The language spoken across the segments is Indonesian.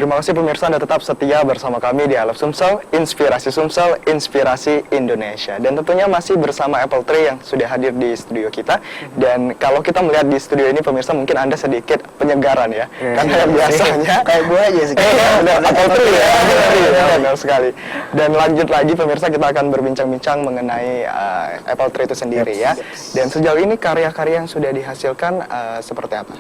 Terima kasih pemirsa Anda tetap setia bersama kami di Alaf Sumsel, Inspirasi Sumsel, Inspirasi Indonesia. Dan tentunya masih bersama Apple Tree yang sudah hadir di studio kita. Dan kalau kita melihat di studio ini pemirsa mungkin Anda sedikit penyegaran ya. Karena yang biasanya kayak gue aja sih. Apple Tree ya, benar sekali. Dan lanjut lagi pemirsa kita akan berbincang-bincang mengenai Apple Tree itu sendiri ya. Dan sejauh ini karya-karya yang sudah dihasilkan seperti apa?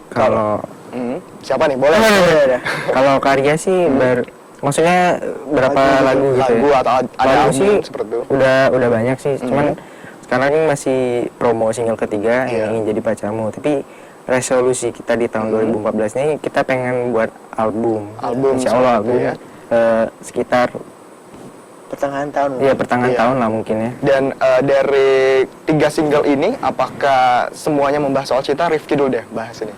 Kalau siapa nih? Boleh? kalau karya sih maksudnya berapa lagu gitu lagu ya? atau ada Lagu album sih seperti itu? udah banyak sih. Cuman sekarang ini masih promo single ketiga yang ingin jadi pacarmu. Tapi resolusi kita di tahun 2014 ini kita pengen buat album. Insya Allah album ya. Sekitar Pertengahan tahun. Iya pertengahan tahun lah mungkin ya. Dan dari 3 single ini, apakah semuanya membahas soal cinta? Rifki dulu deh bahas ini.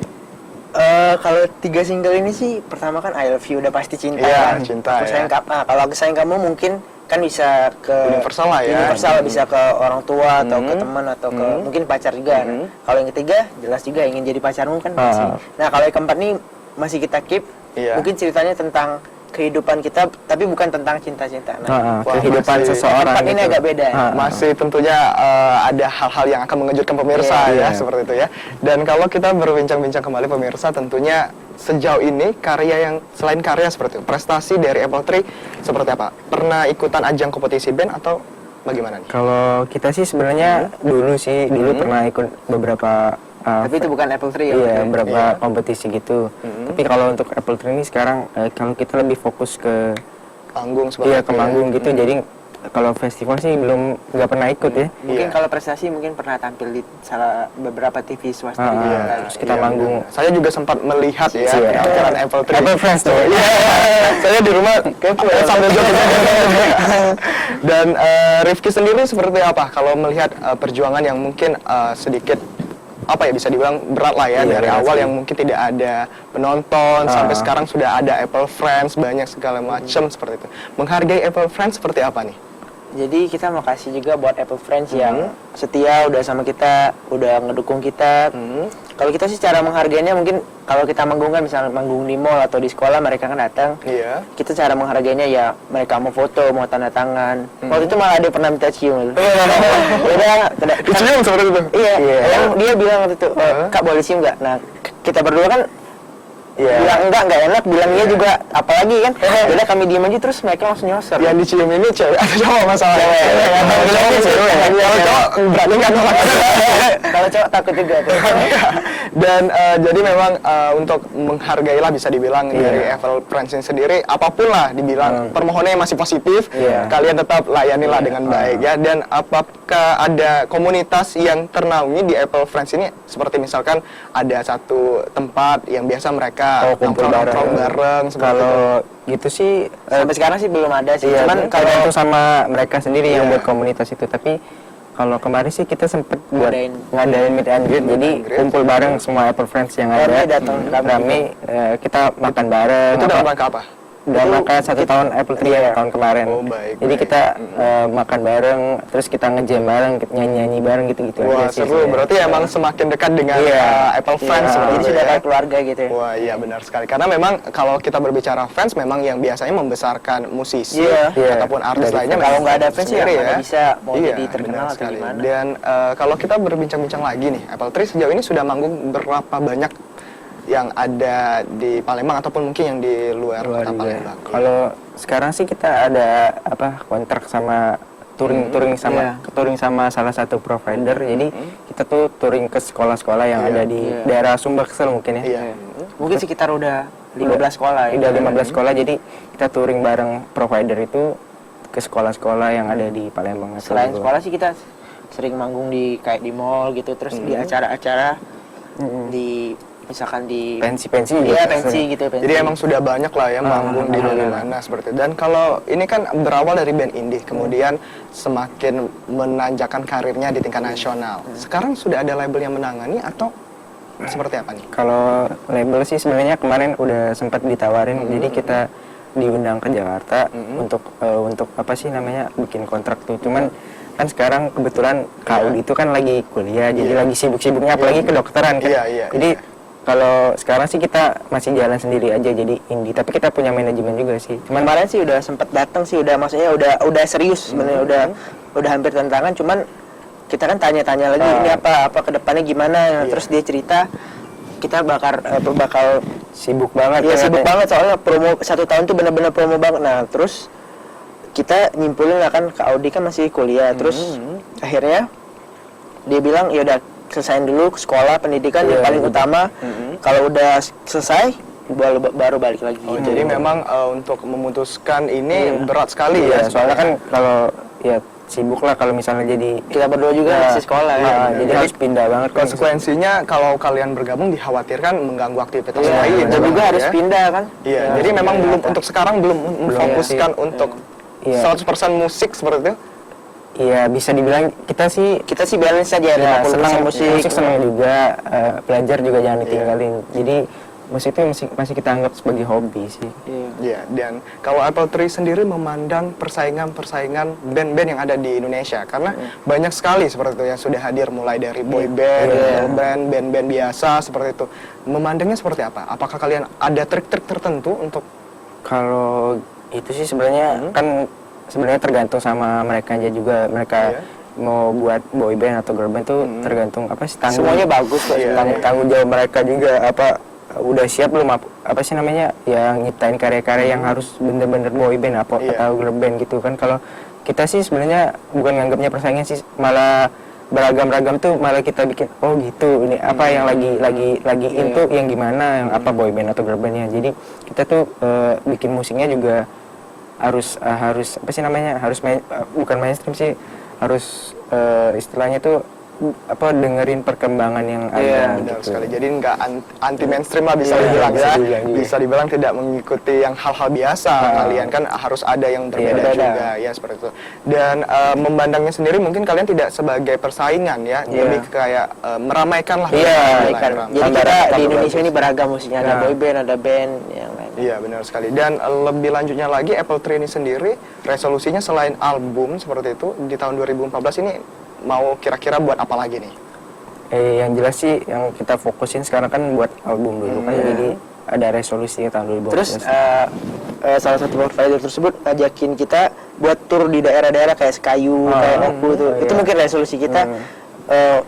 Kalau 3 single ini sih, pertama kan I Love You udah pasti cinta. Iya, kan? cinta Aku sayang kalau aku sayang kamu mungkin kan bisa ke universal lah ya. Universal bisa ke orang tua atau ke teman atau ke mungkin pacar juga. Kalau yang ketiga jelas juga ingin jadi pacarmu kan masih. Nah kalau yang keempat nih masih kita keep. Mungkin ceritanya tentang kehidupan kita, tapi bukan tentang cinta-cinta. Kehidupan seseorang gitu. Ini agak beda. Masih tentunya ada hal-hal yang akan mengejutkan pemirsa ya, seperti itu ya. Dan kalau kita berbincang-bincang kembali pemirsa, tentunya sejauh ini karya yang selain karya seperti itu, prestasi dari Apple Tree seperti apa? Pernah ikutan ajang kompetisi band atau bagaimana nih? Kalau kita sih sebenarnya dulu pernah ikut beberapa tapi itu bukan Apple Tree ya? Iya, beberapa kompetisi gitu. Tapi kalau untuk Apple Tree ini sekarang kalau kita lebih fokus ke panggung seperti iya, ke panggung gitu. Jadi kalau festival sih nggak pernah ikut ya. Mungkin kalau prestasi mungkin pernah tampil di beberapa TV swasta terus kita manggung. Saya juga sempat melihat ya penampilan Apple Tree. Apple Friends tuh. Iya. Saya di rumah sambil joget. Dan Rifki sendiri seperti apa kalau melihat perjuangan yang mungkin sedikit bisa dibilang berat lah ya, dari awal yang mungkin tidak ada penonton sampai sekarang sudah ada Apple Friends banyak segala macam seperti itu. Menghargai Apple Friends seperti apa nih? Jadi kita makasih juga buat Apple Friends yang setia udah sama kita, udah ngedukung kita. Kalau kita sih cara menghargainya mungkin kalau kita manggung kan misalnya manggung di mall atau di sekolah mereka kan datang. Iya. Kita cara menghargainya ya mereka mau foto, mau tanda tangan. Waktu itu malah ada pernah minta cium. Dicium seperti itu. Iya. Yang dia bilang waktu itu, "Kak boleh cium nggak?" Nah, kita berdua kan bilang enggak enak, bilangnya juga apalagi kan. Udah kami diem aja terus mereka langsung nyosor. Yang dicium ini cewek atau cowok masalahnya? Kalau cowok berani nggak nolak? Kalau cowok takut juga tuh. Dan jadi memang untuk menghargailah bisa dibilang dari Apple Friends ini sendiri, apapun lah dibilang permohonannya masih positif, kalian tetap layanilah dengan baik ya. Dan apakah ada komunitas yang ternaungi di Apple Friends ini, seperti misalkan ada satu tempat yang biasa mereka kumpul bareng. Kalau gitu sih sampai sekarang sih belum ada sih. Cuman kalau itu sama mereka sendiri yang buat komunitas itu. Tapi kalau kemarin sih kita sempet buat ngadain meet and greet, jadi kumpul bareng semua Apple Friends yang ada. Rame, kita makan bareng. Itu dalam rangka apa? Dalam rangka 1 tahun Apple Tree tahun kemarin. Jadi kita makan bareng, terus kita nge-jam bareng, nyanyi bareng gitu-gitu. Wah seru, berarti emang semakin dekat dengan Apple Friends. Jadi sudah kayak keluarga gitu ya. Wah iya benar sekali, karena memang kalau kita berbicara fans memang yang biasanya membesarkan musisi ataupun artis lainnya. Kalau nggak ada fans ya nggak bisa mau jadi terkenal atau sekali. gimana. Dan kalau kita berbincang-bincang lagi nih, Apple Tree sejauh ini sudah manggung berapa banyak yang ada di Palembang ataupun mungkin yang di luar kota Palembang? Kalau sekarang sih kita ada kontrak sama touring sama salah satu provider. Jadi kita tuh touring ke sekolah-sekolah yang ada di daerah Sumbaksel mungkin ya. Mungkin sekitar udah 15 sekolah ya. Udah 15 sekolah, jadi kita touring bareng provider itu ke sekolah-sekolah yang ada di Palembang. Selain sekolah sih kita sering manggung di kayak di mall gitu, terus di acara-acara di misalkan di pensi gitu. Iya, pensi gitu. Jadi emang sudah banyak lah ya manggung di mana seperti itu. Dan kalau ini kan berawal dari band indie, kemudian semakin menanjakan karirnya di tingkat nasional. Sekarang sudah ada label yang menangani atau seperti apa nih? Kalau label sih sebenarnya kemarin udah sempat ditawarin, jadi kita diundang ke Jakarta untuk apa sih namanya bikin kontrak tuh. Cuman kan sekarang kebetulan Kak Udi itu kan lagi kuliah, jadi lagi sibuk-sibuknya apalagi kedokteran kan. Jadi Kalau sekarang sih kita masih jalan sendiri aja jadi indie, tapi kita punya manajemen juga sih. Cuman kemarin sih udah sempet datang sih, udah maksudnya udah serius sebenarnya, udah hampir tantangan, cuman kita kan tanya-tanya lagi ini apa kedepannya gimana, terus dia cerita kita bakal Sibuk banget. ya sibuk banget soalnya promo 1 tahun tuh bener-bener promo banget. Nah terus kita nyimpulin lah kan, Kak Audi kan masih kuliah, terus akhirnya dia bilang ya udah selesain dulu sekolah pendidikan yang paling utama. Kalau udah selesai baru balik lagi. Oh, jadi memang untuk memutuskan ini berat sekali ya. Soalnya kan kalau ya sibuk lah kalau misalnya jadi Kita berdua juga masih sekolah ya. jadi harus pindah banget. Konsekuensinya kalau kalian bergabung dikhawatirkan mengganggu aktivitas lain. Dan juga harus pindah kan. Iya, jadi memang belum untuk sekarang belum memfokuskan untuk 100% musik seperti itu. Iya, bisa dibilang kita sih balance aja, ya, 50% senang musik senang juga, belajar juga jangan ditinggalin. Jadi musik itu masih kita anggap sebagai hobi sih. Iya, dan kalau Apple Tree sendiri memandang persaingan band-band yang ada di Indonesia, karena banyak sekali seperti itu yang sudah hadir, mulai dari boy band, girl band, band-band biasa seperti itu. Memandangnya seperti apa? Apakah kalian ada trik-trik tertentu untuk? Kalau itu sih sebenarnya kan sebenarnya tergantung sama mereka aja juga, mereka mau buat boy band atau girl band tuh tergantung apa sih semuanya bagus kok. Tanggung jawab mereka juga udah siap belum apa sih namanya yang nyiptain karya-karya yang harus bener-bener boy band atau girl band gitu kan. Kalau kita sih sebenarnya bukan nganggapnya persaingan sih, malah beragam-ragam tuh malah kita bikin oh gitu ini apa yang lagi itu yang gimana yang apa boy band atau girl bandnya. Jadi kita tuh bikin musiknya juga harus apa sih namanya bukan mainstream sih, harus istilahnya tuh dengerin perkembangan yang ada Benar gitu. sekali. Jadi nggak anti mainstream lah bisa dibilang ya. Bisa dibilang tidak mengikuti yang hal-hal biasa. Kalian kan harus ada yang berbeda juga ya seperti itu. Dan memandangnya sendiri mungkin kalian tidak sebagai persaingan ya, lebih kayak meramaikan lah. Jadi kita di Indonesia ini beragam musiknya, ada boy band, ada band yang lain. Iya benar sekali. Dan lebih lanjutnya lagi, Apple Tree ini sendiri resolusinya selain album seperti itu di tahun 2014 ini mau kira-kira buat apa lagi nih? Yang jelas sih yang kita fokusin sekarang kan buat album dulu kan, jadi ada resolusi tahun 2012. Terus salah satu provider tersebut ngajakin kita buat tur di daerah-daerah kayak Sekayu, kayak Oku tuh. Itu mungkin resolusi kita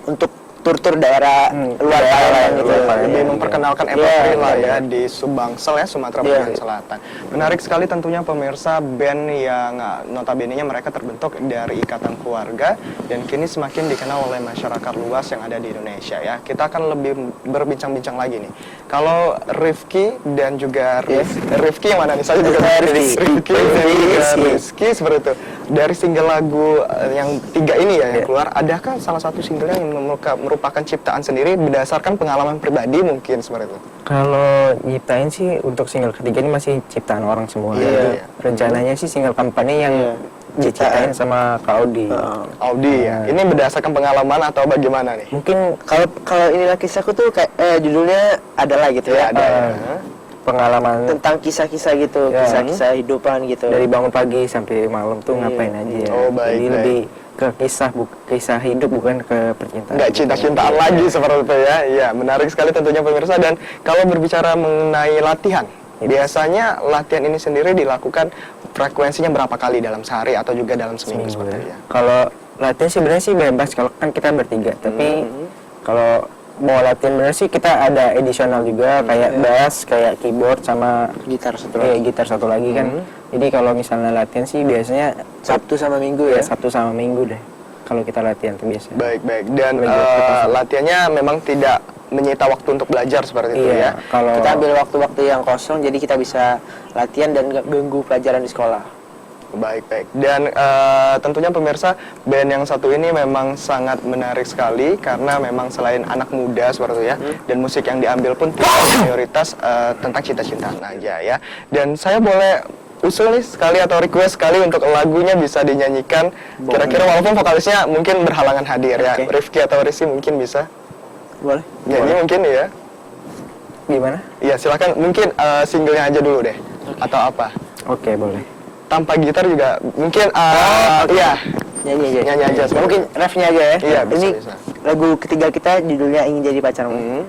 untuk tur-tur daerah luar Thailand gitu. Lebih memperkenalkan Apple Tree lah ya di Subangsel ya, Sumatera bagian selatan. Menarik sekali tentunya pemirsa, band yang notabene-nya mereka terbentuk dari ikatan keluarga dan kini semakin dikenal oleh masyarakat luas yang ada di Indonesia ya. Kita akan lebih berbincang-bincang lagi nih. Kalau Rifki dan juga Rifki yang mana nih? Saya juga Rifki dan juga Rizky seperti itu. Dari single lagu yang 3 ini ya yang keluar, adakah salah satu single yang merupakan ciptaan sendiri berdasarkan pengalaman pribadi mungkin seperti itu? Kalau nyiptain sih untuk single ketiga ini masih ciptaan orang semua. Rencananya sih single company yang diciptain sama Kak Audi. Audi ya. Ini berdasarkan pengalaman atau bagaimana nih? Mungkin kalau inilah kisahku tuh kayak judulnya adalah gitu ya. Pengalaman tentang kisah-kisah gitu, kisah-kisah hidupan gitu. Dari bangun pagi sampai malam tuh ngapain aja. Jadi lebih ke kisah hidup bukan ke percintaan. Nggak cinta-cintaan lagi seperti itu ya. Iya, menarik sekali tentunya pemirsa. Dan kalau berbicara mengenai latihan, biasanya latihan ini sendiri dilakukan frekuensinya berapa kali dalam sehari atau juga dalam seminggu seperti itu ya? Kalau latihan sebenarnya sih bebas, kalau kan kita bertiga. Tapi kalau mau latihan bener sih kita ada additional juga kayak bass, kayak keyboard sama gitar satu lagi kan. Jadi kalau misalnya latihan sih biasanya Sabtu sama Minggu ya. Sabtu sama Minggu deh. Kalau kita latihan tuh biasanya. Baik. Dan latihannya memang tidak menyita waktu untuk belajar seperti itu ya. Kalau kita ambil waktu-waktu yang kosong jadi kita bisa latihan dan nggak ganggu pelajaran di sekolah. Baik. Dan tentunya pemirsa, band yang satu ini memang sangat menarik sekali karena memang selain anak muda seperti itu ya, dan musik yang diambil pun tidak mayoritas tentang cinta-cintaan aja ya. Dan saya boleh usul nih sekali atau request sekali untuk lagunya bisa dinyanyikan. Kira-kira walaupun vokalisnya mungkin berhalangan hadir ya. Rifki atau Rizky mungkin bisa. Boleh. Nyanyi mungkin ya. Gimana? Iya silakan, mungkin singlenya aja dulu deh. Atau apa? Oke, boleh. Tanpa gitar juga mungkin iya nyanyi aja mungkin refnya aja ya. Iya, ini bisa. lagu ketiga kita judulnya Ingin Jadi Pacarmu.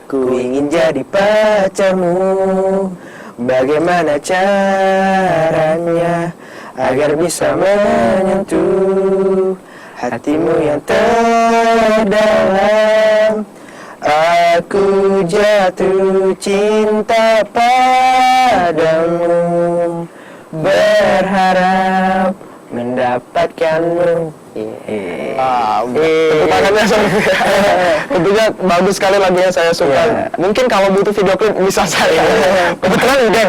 Ku ingin jadi pacarmu, bagaimana caranya agar bisa menyentuh hatimu yang terdalam. Aku jatuh cinta padamu, berharap mendapatkanmu. Tepuk tangannya tentunya bagus sekali lagunya, saya suka. Mungkin kalau butuh video klip bisa saya. Kebetulan udah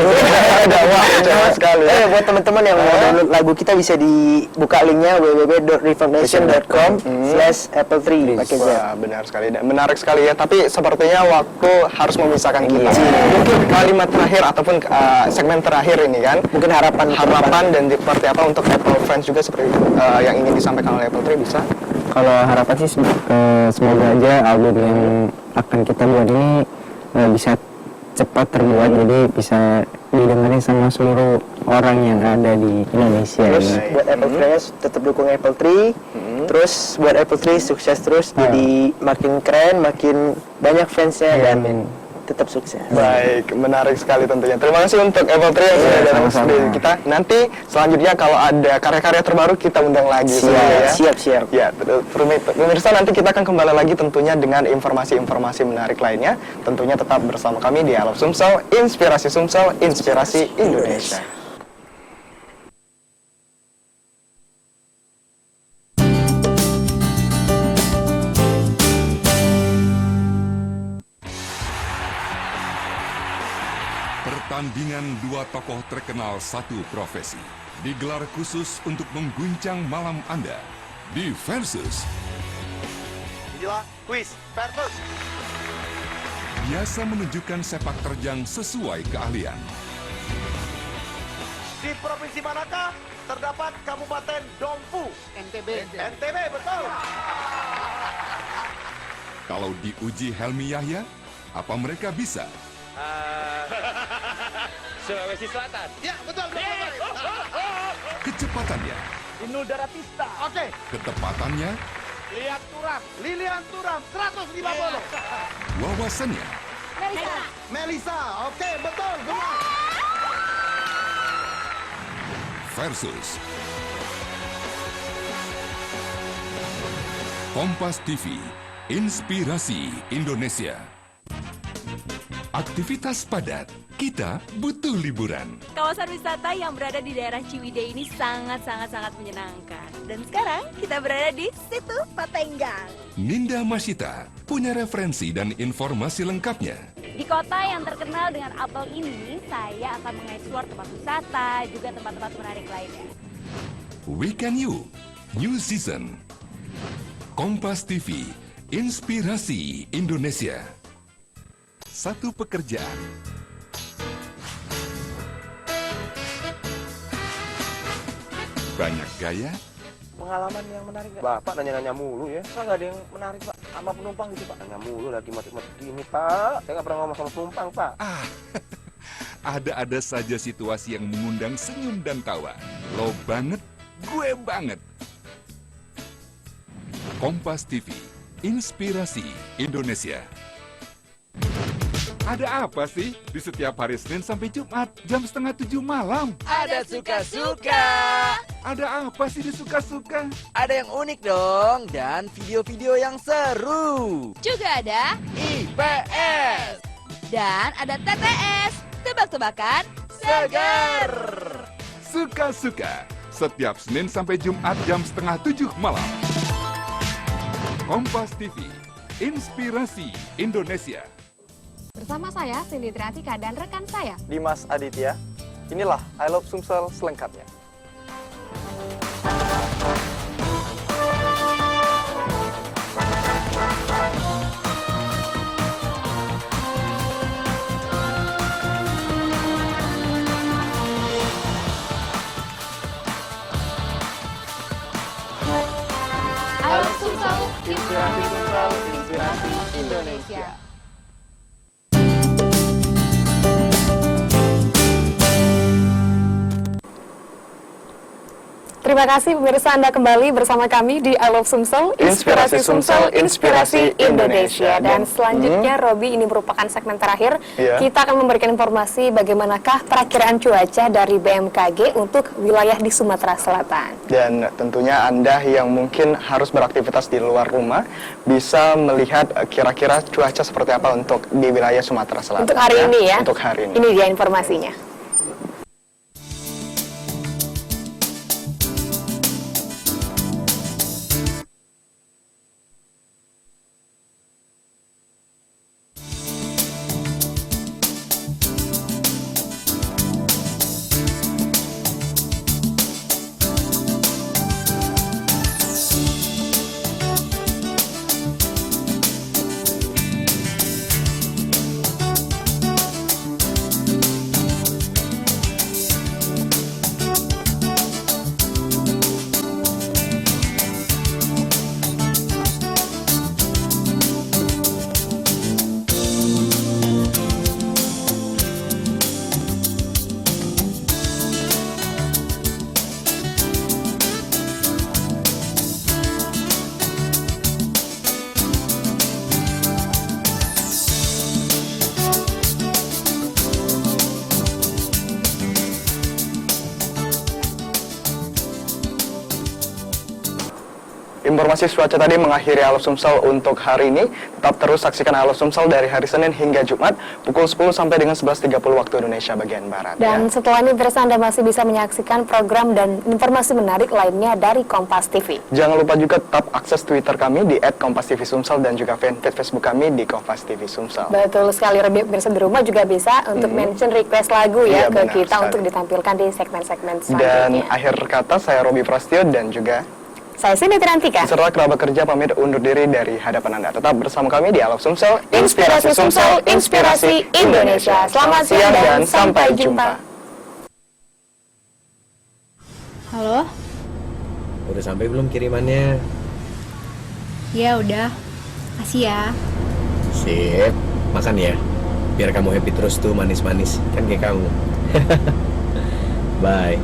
ada, wah kecewa sekali. Buat teman-teman yang mau download lagu kita bisa dibuka linknya www.reformation.com/apple3 pakai Z. Wah, benar sekali dan menarik sekali ya. Tapi sepertinya waktu harus memisahkan kita. Mungkin kalimat terakhir ataupun segmen terakhir ini kan. Mungkin harapan dan seperti apa untuk Apple Friends juga seperti yang ingin disampaikan oleh Apple Tree bisa? Kalau harapan sih semoga aja album yang akan kita buat ini bisa cepat terbuat, jadi bisa didengarin sama seluruh orang yang ada di Indonesia. Terus buat Apple Friends tetap dukung Apple Tree. Terus buat Apple Tree sukses terus, jadi makin keren, makin banyak fansnya dan tetap sukses. Baik, menarik sekali tentunya. Terima kasih untuk Apple Tree yang sudah datang ke kita. Nanti selanjutnya kalau ada karya-karya terbaru kita undang lagi. Siap. Ya, betul. Pemirsa, nanti kita akan kembali lagi tentunya dengan informasi-informasi menarik lainnya. Tentunya tetap bersama kami di I Love Sumsel, Inspirasi Sumsel, Inspirasi Indonesia. Pertandingan dua tokoh terkenal satu profesi digelar khusus untuk mengguncang malam Anda di Versus. Inilah kuis Versus. Biasa menunjukkan sepak terjang sesuai keahlian. Di provinsi manakah terdapat Kabupaten Dompu? NTB. NTB, betul. Kalau diuji Helmi Yahya, apa mereka bisa? Sulawesi Selatan. Ya, betul. Kecepatannya, Inul Daratista. Oke. ketepatannya, Lilian Turam 150. wawasannya, Melisa. Oke, betul. Benar. Versus. Kompas TV, Inspirasi Indonesia. Aktivitas padat, kita butuh liburan. Kawasan wisata yang berada di daerah Ciwidey ini sangat menyenangkan. Dan sekarang kita berada di situ Patenggang. Ninda Masita punya referensi dan informasi lengkapnya. Di kota yang terkenal dengan apel ini, saya akan mengeksplor tempat wisata, juga tempat-tempat menarik lainnya. Weekend You, New Season. Kompas TV, Inspirasi Indonesia. Satu pekerjaan. Banyak gaya, Pengalaman yang menarik nggak? Bapak nanya-nanya mulu ya. Masa nggak ada yang menarik Pak? Sama penumpang gitu Pak? Nanya mulu lagi mati-mati gini Pak. Saya nggak pernah ngomong sama penumpang Pak. ada saja situasi yang mengundang senyum dan tawa. Lo banget, gue banget. Kompas TV, Inspirasi Indonesia. Ada apa sih di setiap hari Senin sampai Jumat jam 6:30 malam? Ada suka-suka. Ada apa sih di suka-suka? Ada yang unik dong dan video-video yang seru. Juga ada IPS dan ada TTS, tebak-tebakan segar. Suka-suka setiap Senin sampai Jumat jam 6:30 malam. Kompas TV, Inspirasi Indonesia. Bersama saya, Cindy Triantika dan rekan saya, Dimas Aditya. Inilah I Love Sumsel selengkapnya. I Love Sumsel, Inspirasi Sumsel, Inspirasi Indonesia. terima kasih pemirsa, Anda kembali bersama kami di I Love Sumsel, Inspirasi Sumsel, Inspirasi Indonesia. Dan selanjutnya, Robi, ini merupakan segmen terakhir. Iya. Kita akan memberikan informasi bagaimanakah perakiraan cuaca dari BMKG untuk wilayah di Sumatera Selatan. Dan tentunya Anda yang mungkin harus beraktivitas di luar rumah bisa melihat kira-kira cuaca seperti apa untuk di wilayah Sumatera Selatan. Untuk hari ini ya. Untuk hari ini. Ini dia informasinya. Informasi cuaca tadi mengakhiri Halo Sumsel untuk hari ini. Tetap terus saksikan Halo Sumsel dari hari Senin hingga Jumat pukul 10 sampai dengan 11.30 waktu Indonesia bagian Barat. Dan setelah ini pemirsa, Anda masih bisa menyaksikan program dan informasi menarik lainnya dari Kompas TV. Jangan lupa juga tetap akses Twitter kami di @KompasTV_Sumsel dan juga fanpage Facebook kami di Kompas TV Sumsel. Betul sekali, Robi. Pemirsa di rumah juga bisa untuk mention request lagu ya Iya, ke benar kita sekali. untuk ditampilkan di segmen-segmen Dan selanjutnya. akhir kata saya Robi Prastio dan juga Saya Cindy Triantika. beserta kerabat kerja pamit undur diri dari hadapan Anda. Tetap bersama kami di Halo Sumsel, Inspirasi Sumsel, Inspirasi Indonesia. Selamat siang dan sampai jumpa. Halo? Udah sampai belum kirimannya? Ya udah. Kasih ya. Sip, makan ya. Biar kamu happy terus tuh, manis-manis. Kan kayak kamu. Bye.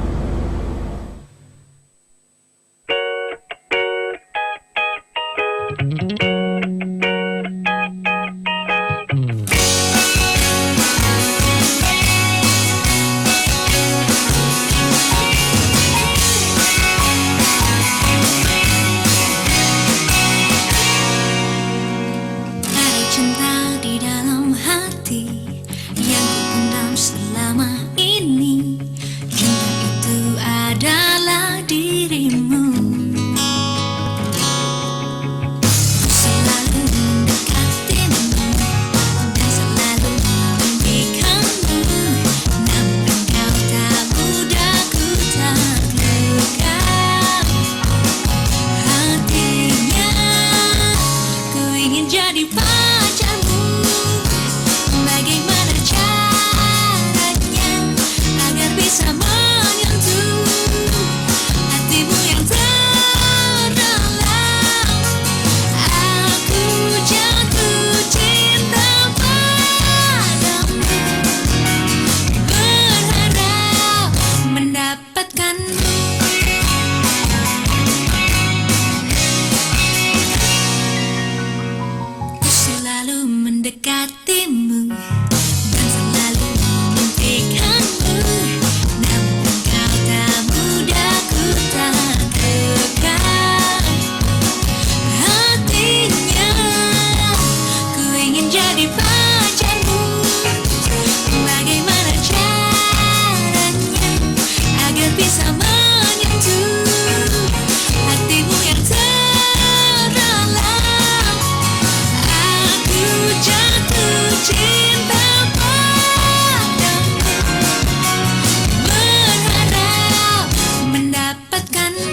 Ada cinta di dalam hati yang kupendam selama ini. Cinta itu adalah dirimu. Selalu mendekatimu dan selalu memimpikanmu. Namun engkau tak mudah ku taklukkan. Hatinya ku ingin jadi pacarmu. Bagaimana caranya agar bisa menyentuh hatimu yang terdalam? Aku jatuh cinta padamu, berharap mendapatkanmu. Ku selalu mendekatimu dan selalu memimpikanmu. Namun engkau tak mudah ku taklukkan. Hatinya ku ingin jadi pacarmu. Bagaimana caranya agar bisa menyentuh hatimu yang terdalam? Aku jatuh cinta padamu, berharap mendapatkanmu.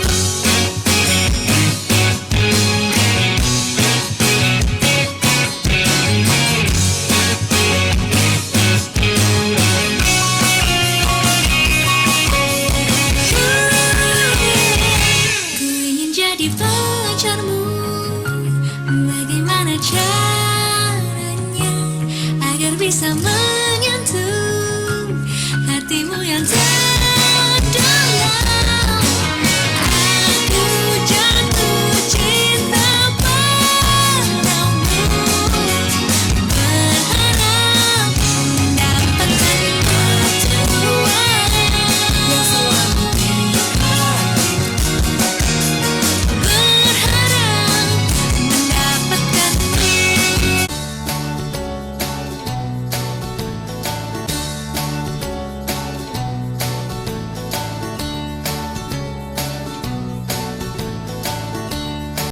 Ku ingin jadi pacarmu. Bagaimana caranya agar bisa